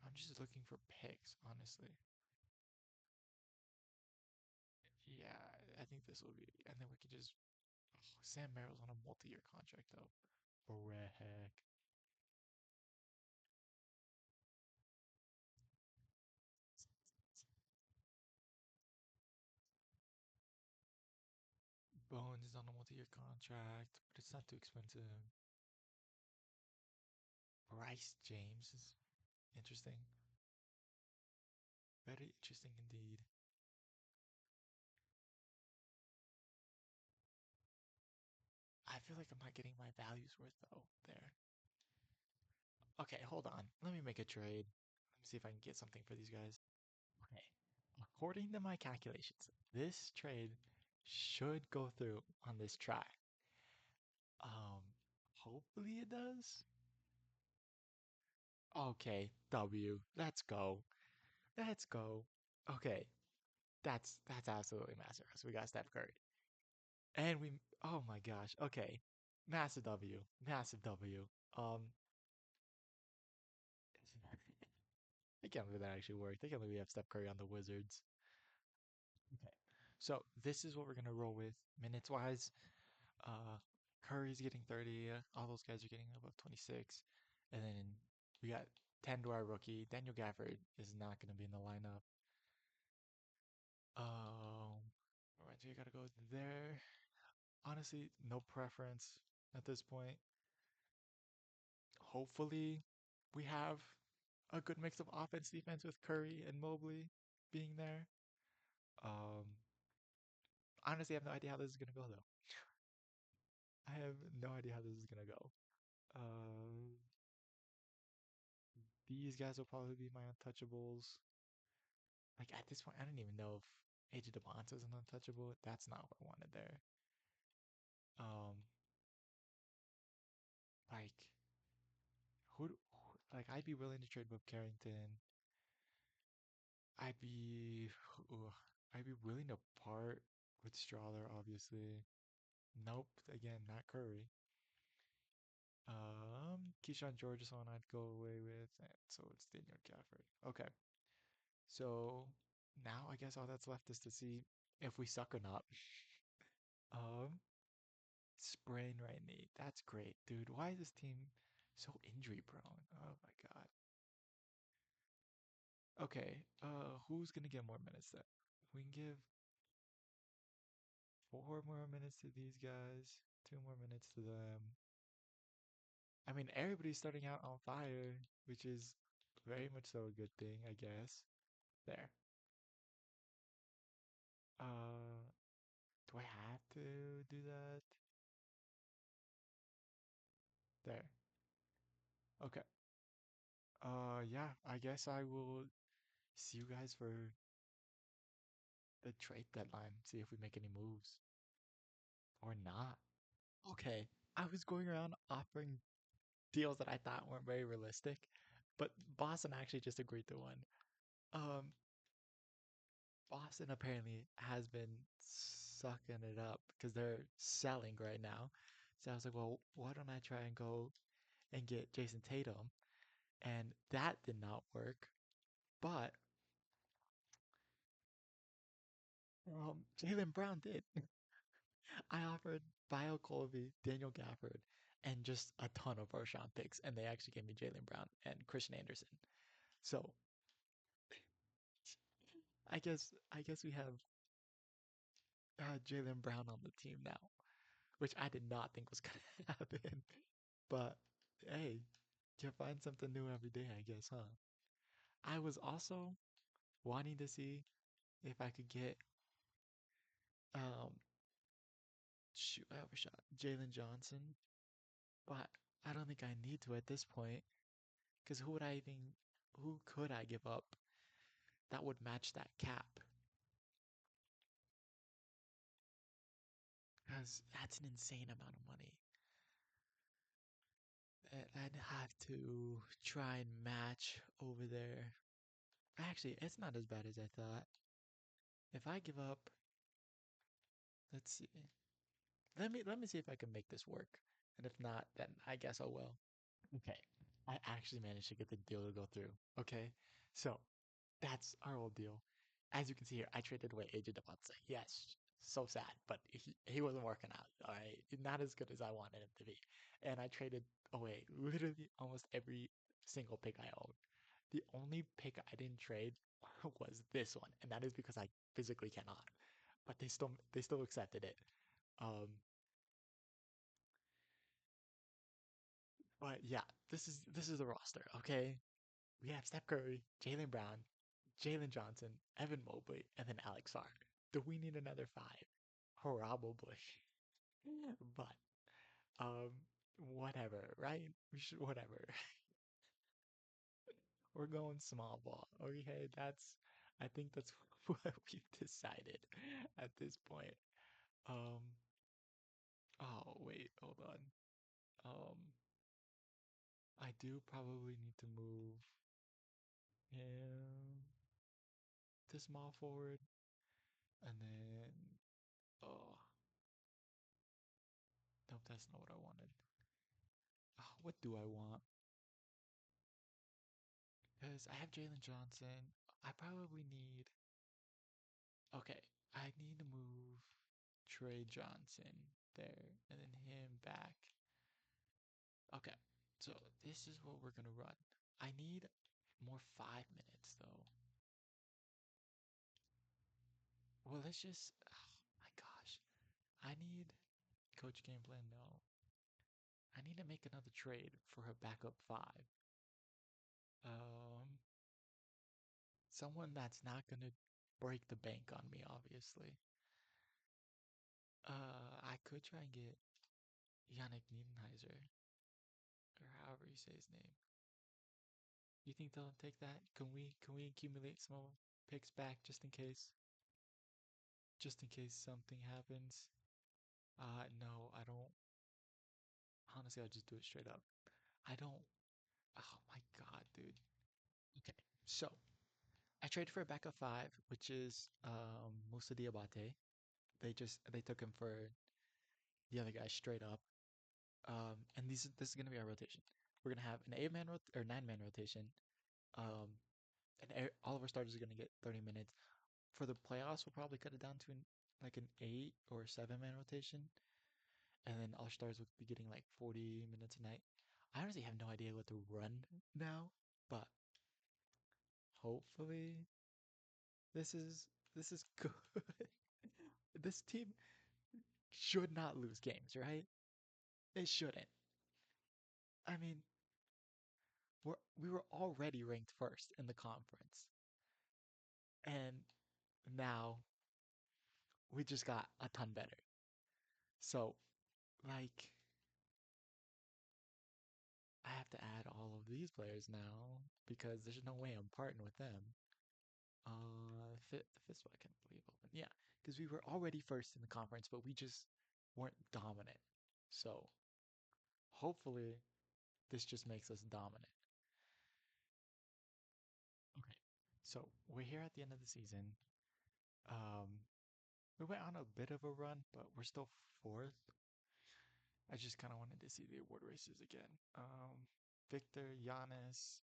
I'm just looking for picks, honestly. Yeah, I think this will be. And then we can just. Oh, Sam Merrill's on a multi-year contract though. Frick. Bones is on a multi-year contract, but it's not too expensive. Bryce James is interesting. Very interesting indeed. I feel like I'm not getting my values worth though there. Okay, hold on. Let me make a trade. Let me see if I can get something for these guys. Okay. According to my calculations, this trade should go through on this try. Um, hopefully it does. Okay, W. Let's go. Let's go. Okay, that's absolutely massive. So we got Steph Curry, and we. Oh my gosh. Okay, massive W. Massive W. Um, I can't believe that actually worked. I can't believe we have Steph Curry on the Wizards. Okay. So this is what we're gonna roll with minutes wise. Uh, Curry's getting 30. All those guys are getting above 26. And then we got 10 to our rookie. Daniel Gafford is not going to be in the lineup. Right, so you got to go there. Honestly, no preference at this point. Hopefully, we have a good mix of offense defense with Curry and Mobley being there. Um, honestly, I have no idea how this is going to go, though. I have no idea how this is going to go. Uh, these guys will probably be my untouchables. Like at this point, I don't even know if AJ DeBonta is an untouchable. That's not what I wanted there. Um, like like I'd be willing to trade Bob Carrington. I'd be, ugh, I'd be willing to part with Strawler, obviously. Nope, again, not Curry. Keyshawn George is someone I'd go away with, and so it's Daniel Gafford. Okay, so now I guess all that's left is to see if we suck or not. Um, Sprain right knee. That's great, dude. Why is this team so injury prone? Oh my God. Okay, who's gonna get more minutes then? We can give 4 more minutes to these guys, 2 more minutes to them. I mean, everybody's starting out on fire, which is Very much so a good thing, I guess. There. Uh, do I have to do that? There. Okay. Yeah, I guess I will see you guys for the trade deadline, see if we make any moves or not. Okay. I was going around offering deals that I thought weren't very realistic, but Boston actually just agreed to one. Um, Boston apparently has been sucking it up because they're selling right now. So I was like, well, why don't I try and go and get Jason Tatum? And that did not work. But Jalen Brown did. I offered Bio Colby, Daniel Gafford, and just a ton of first round picks, and they actually gave me Jalen Brown and Christian Anderson. So I guess we have Jalen Brown on the team now, which I did not think was gonna happen. But hey, you find something new every day, I guess, huh? I was also wanting to see if I could get um shoot, I overshot Jalen Johnson, but I don't think I need to at this point. Because who could I give up that would match that cap? Because that's an insane amount of money. I'd have to try and match over there. Actually, it's not as bad as I thought. If I give up, let's see. Let me see if I can make this work. And if not, then I guess I will. Okay. I actually managed to get the deal to go through. Okay. So that's our old deal. As you can see here, I traded away AJ Devontae. Yes, so sad, but he wasn't working out. All right, not as good as I wanted him to be. And I traded away literally almost every single pick I owned. The only pick I didn't trade was this one, and that is because I physically cannot. But they still accepted it. Um, but yeah, this is the roster. Okay, we have Steph Curry, Jalen Brown, Jalen Johnson, Evan Mobley, and then Alex Sarr. Do we need another five? Probably. But um whatever, right? We should whatever. We're going small ball. Okay, I think that's what we've decided at this point. Um oh wait, hold on. Um I do probably need to move him to small forward and then oh nope, that's not what I wanted. What do I want? Because I have Jalen Johnson. I probably need. Okay, I need to move Trey Johnson there and then him back. Okay, so this is what we're gonna run. I need more 5 minutes though. Well, let's just. Oh my gosh. I need coach game plan. No. I need to make another trade for a backup five. Um, someone that's not gonna break the bank on me, obviously. I could try and get Yannick Niederheiser, or however you say his name. You think they'll take that? Can we accumulate some picks back just in case something happens? No, I don't. Honestly, I'll just do it straight up. I don't. Oh my god, dude. Okay, so I traded for a backup five, which is Musa Diabate. They took him for the other guy straight up. And this is gonna be our rotation. We're gonna have an 8 man or 9 man rotation. Um, and all of our starters are gonna get 30 minutes. For the playoffs, we'll probably cut it down to like an 8 or 7 man rotation, and then all stars would be getting like 40 minutes a night. I honestly have no idea what to run now, but hopefully this is good. This team should not lose games, right? It shouldn't. I mean, we were already ranked first in the conference, and now we just got a ton better. So, like, I have to add all of these players now because there's no way I'm parting with them. The fifth one I can't believe open. Yeah, because we were already first in the conference, but we just weren't dominant. So hopefully this just makes us dominant. Okay, so we're here at the end of the season. Um, we went on a bit of a run, but we're still fourth. I just kind of wanted to see the award races again. Victor, Giannis,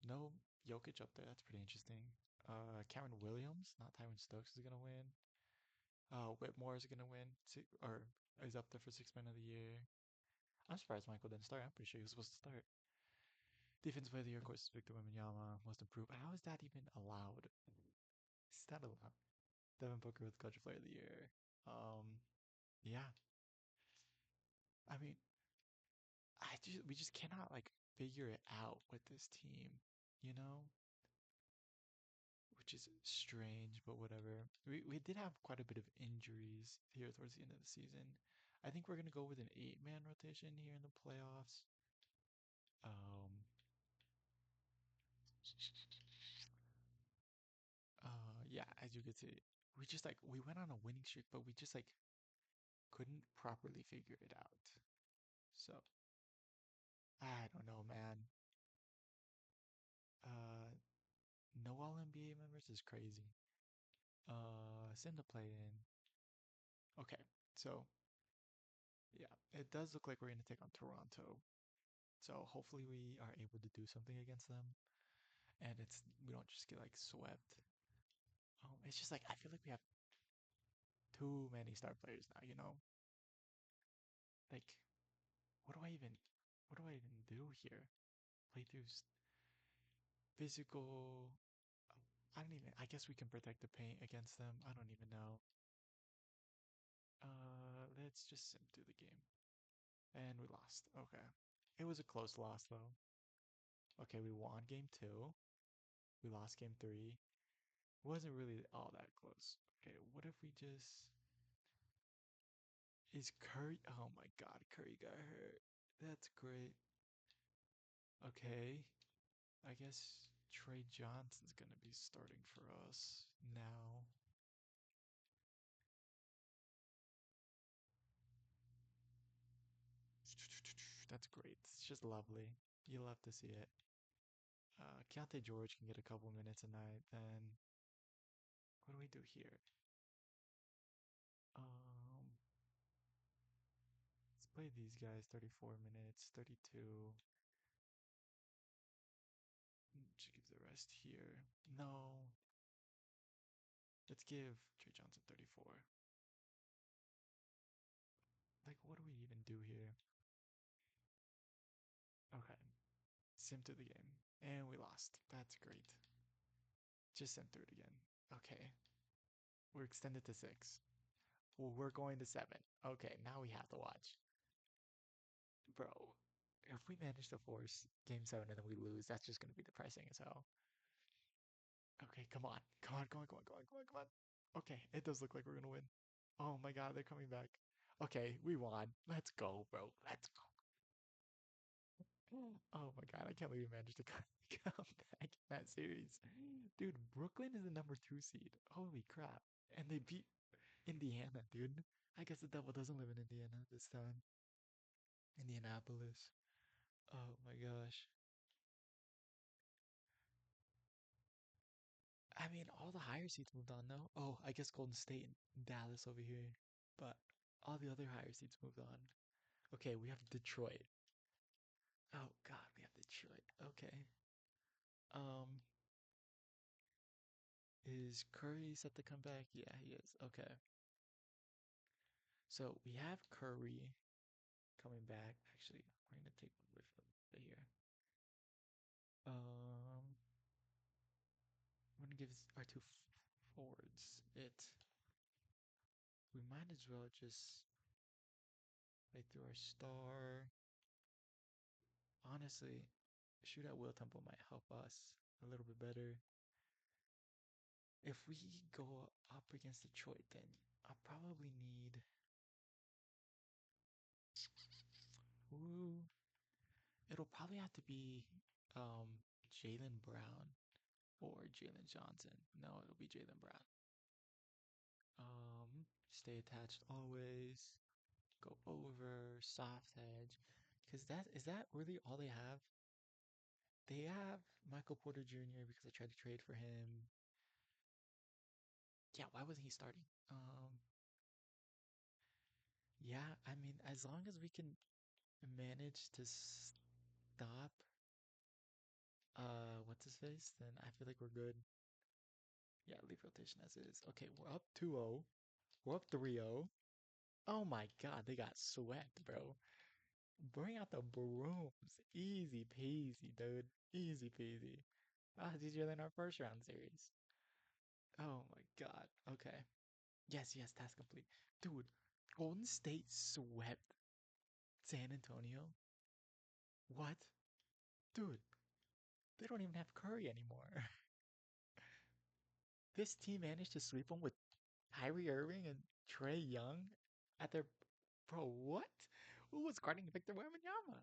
no Jokic up there. That's pretty interesting. Cameron Williams, not Tyron Stokes, is gonna win. Whitmore is gonna win, or is up there for Sixth Man of the Year. I'm surprised Michael didn't start. I'm pretty sure he was supposed to start. Defense Player of the Year, of course, is Victor Wembanyama. Most Improved. How is that even allowed? Is that allowed? Devin Booker with Coach Player of the Year. Yeah. I mean, we just cannot like figure it out with this team, you know, which is strange, but whatever. We did have quite a bit of injuries here towards the end of the season. I think we're gonna go with an eight-man rotation here in the playoffs. Um, yeah, as you could see, we went on a winning streak, but we just like couldn't properly figure it out. So I don't know, man. Uh, no All NBA members is crazy. Send a play in. Okay, so yeah, it does look like we're gonna take on Toronto. So hopefully we are able to do something against them, and we don't just get like swept. It's just like I feel like we have too many star players now. Like what do I even, what do I even do here? Playthroughs, physical. I don't even. I guess we can protect the paint against them. I don't even know. Let's just sim through the game, and we lost. Okay, it was a close loss though. Okay, we won game two. We lost game three. Wasn't really all that close. Okay, what if we just is Curry? Oh my God, Curry got hurt. That's great. Okay, I guess Trey Johnson's gonna be starting for us now. That's great. It's just lovely. You love to see it. Keontae George can get a couple minutes a night. Then what do we do here? Um, let's play these guys 34 minutes, 32. Just give the rest here. No, let's give Trey Johnson 34. Like, what do we even do here? Okay, sim through the game. And we lost. That's great. Just sim through it again. Okay, we're extended to six. Well, we're going to seven. Okay, now we have to watch. Bro, if we manage to force game seven and then we lose, that's just going to be depressing as hell. Okay, come on. Come on, come on, come on, come on, come on, come on. Okay, it does look like we're going to win. Oh my God, they're coming back. Okay, we won. Let's go, bro. Let's go. Oh my God, I can't believe we managed to come back in that series. Dude, Brooklyn is the number two seed. Holy crap. And they beat Indiana, dude. I guess the devil doesn't live in Indiana this time. Indianapolis. Oh my gosh. I mean, all the higher seeds moved on, though. Oh, I guess Golden State and Dallas over here. But all the other higher seeds moved on. Okay, we have Detroit. Oh God, we have Detroit. Okay. Um, is Curry set to come back? Yeah, he is. Okay. So we have Curry coming back. Actually, we're gonna take one with him here. I'm gonna give our two forwards it. We might as well just play through our star. Honestly, shoot at will tempo might help us a little bit better. If we go up against Detroit, then I'll probably need. Ooh, it'll probably have to be Jalen Brown or Jalen Johnson. No, it'll be Jalen Brown. Stay attached always. Go over soft edge, because that is that really all they have. They have Michael Porter Jr. because I tried to trade for him. Yeah, why wasn't he starting? Yeah, I mean, as long as we can manage to stop what's his face, then I feel like we're good. Yeah, leave rotation as is. Okay, we're up 2-0. We're up 3-0. Oh my god, they got swept, bro. Bring out the brooms. Easy peasy, dude. Easy peasy. Ah, it's easier than our first round series. Oh my god. Okay. Yes, yes, task complete. Dude, Golden State swept San Antonio. What? Dude, they don't even have Curry anymore. This team managed to sweep them with Kyrie Irving and Trae Young at their. Bro, what? Who was guarding Victor Wembanyama?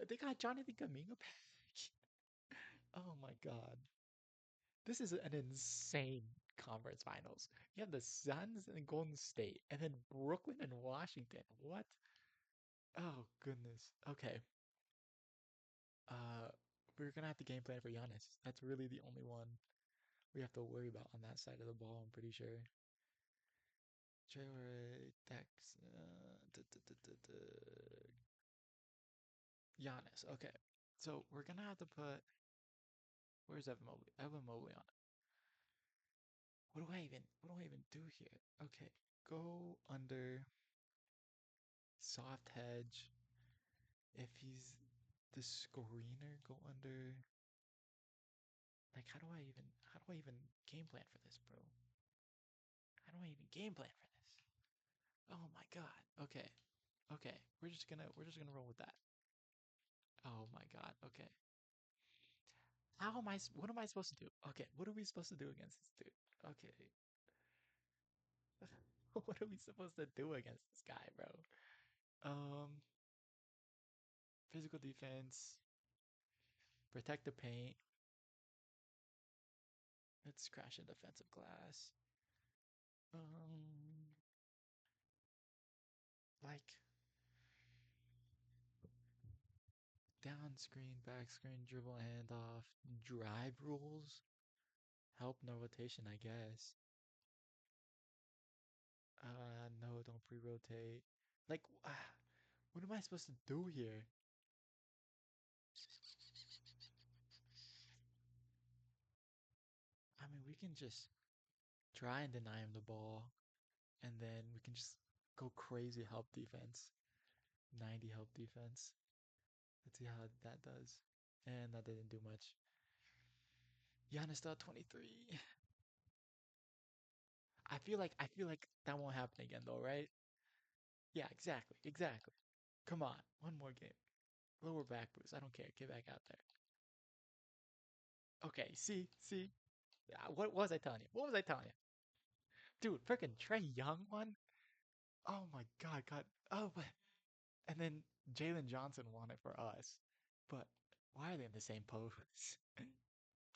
They got Jonathan Kuminga back. Oh my god. This is an insane conference finals. You have the Suns and Golden State, and then Brooklyn and Washington. What? Oh goodness. Okay. Uh, we're gonna have to game plan for Giannis. That's really the only one we have to worry about on that side of the ball. I'm pretty sure. Trey Dex, Giannis. Okay. So we're gonna have to put. Where's Evan Mobley? Evan Mobley on it. What do I even do here? Okay. Go under soft hedge. If he's the screener, go under. Like, how do I even game plan for this, bro? How do I even game plan for this? Oh my god. Okay. Okay. We're just gonna roll with that. Oh my god. Okay. What am I supposed to do? Okay, what are we supposed to do against this dude? Okay. What are we supposed to do against this guy, bro? Um, physical defense, protect the paint. Let's crash a defensive glass. Um, like down screen, back screen, dribble, handoff, drive rules. Help no rotation, I guess. No, don't pre-rotate. Like, what am I supposed to do here? I mean, we can just try and deny him the ball, and then we can just go crazy help defense. 90 help defense. Let's see how that does. And that didn't do much. Giannis still 23. I feel like that won't happen again though, right? Yeah, exactly. Exactly. Come on. One more game. Lower back boost. I don't care. Get back out there. Okay, see. What was I telling you? What was I telling you? Dude, freaking Trae Young one? Oh my God. Oh, but and then Jalen Johnson won it for us. But why are they in the same pose?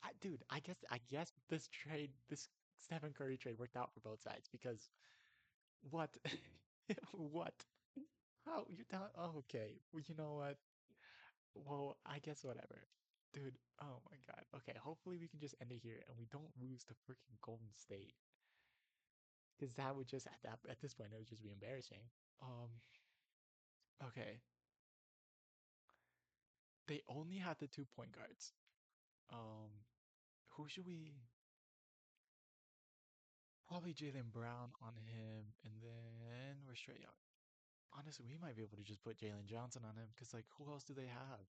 I guess this Stephen Curry trade worked out for both sides because what? What? How you telling? Oh, okay. Well, you know what? Well, I guess whatever. Dude, oh my God. Okay, hopefully we can just end it here and we don't lose to freaking Golden State. Because that would just at this point it would just be embarrassing. Um, okay. They only had the 2 point guards. Um, who should we probably Jalen Brown on him and then we're straight out. Honestly, we might be able to just put Jalen Johnson on him because like who else do they have?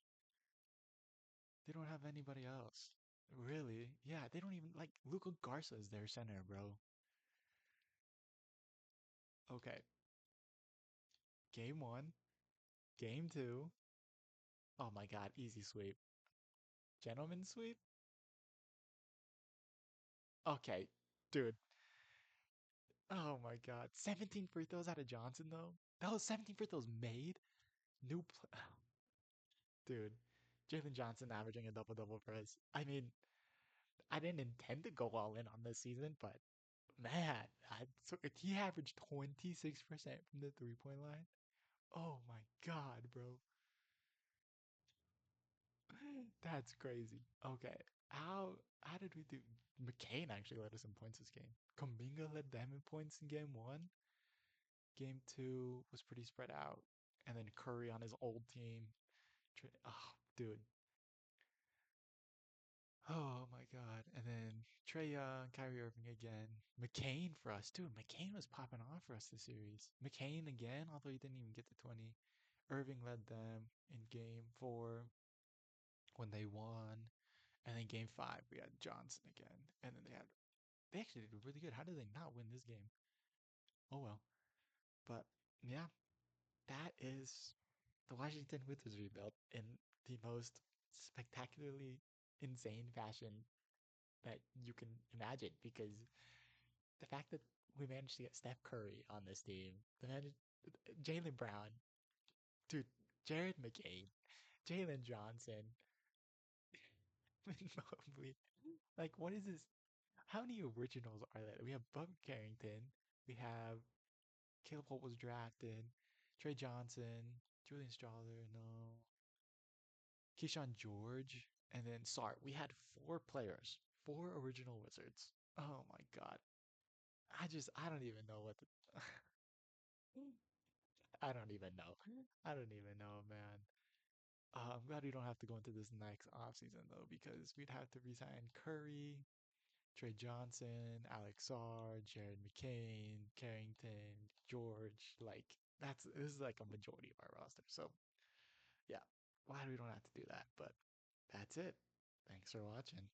They don't have anybody else. Really? Yeah, they don't even like Luca Garza is their center, bro. Okay. Game one, game two. Oh my God, easy sweep. Gentleman sweep? Okay, dude. Oh my God. 17 free throws out of Johnson though. That was 17 free throws made. New pl Dude. Jalen Johnson averaging a double double for us. I mean, I didn't intend to go all in on this season, but man, he averaged 26% from the 3-point line. Oh my God, bro. That's crazy. Okay. How did we do? McCain actually led us in points this game. Kuminga led them in points in game one. Game two was pretty spread out. And then Curry on his old team. Oh, dude. Oh my God. And then Trey Young, Kyrie Irving again. McCain for us. Dude, McCain was popping off for us this series. McCain again, although he didn't even get to 20. Irving led them in game four when they won. And then game five, we had Johnson again. And then they actually did really good. How did they not win this game? Oh well. But yeah, that is the Washington Wizards rebuilt in the most spectacularly insane fashion that you can imagine because the fact that we managed to get Steph Curry on this team, Jalen Brown, dude, Jared McCain, Jalen Johnson, Mobley. Like, what is this? How many originals are there? We have Bub Carrington. We have Caleb Holt was drafted. Trey Johnson, Julian Strawther, no. Keyshawn George, and then Sart. We had four players, four original Wizards. Oh my God. I don't even know what to, I don't even know. I don't even know, man. I'm glad we don't have to go into this next offseason though, because we'd have to resign Curry, Trey Johnson, Alex Sarr, Jared McCain, Carrington, George. Like this is like a majority of our roster. So yeah, glad we don't have to do that. But that's it. Thanks for watching.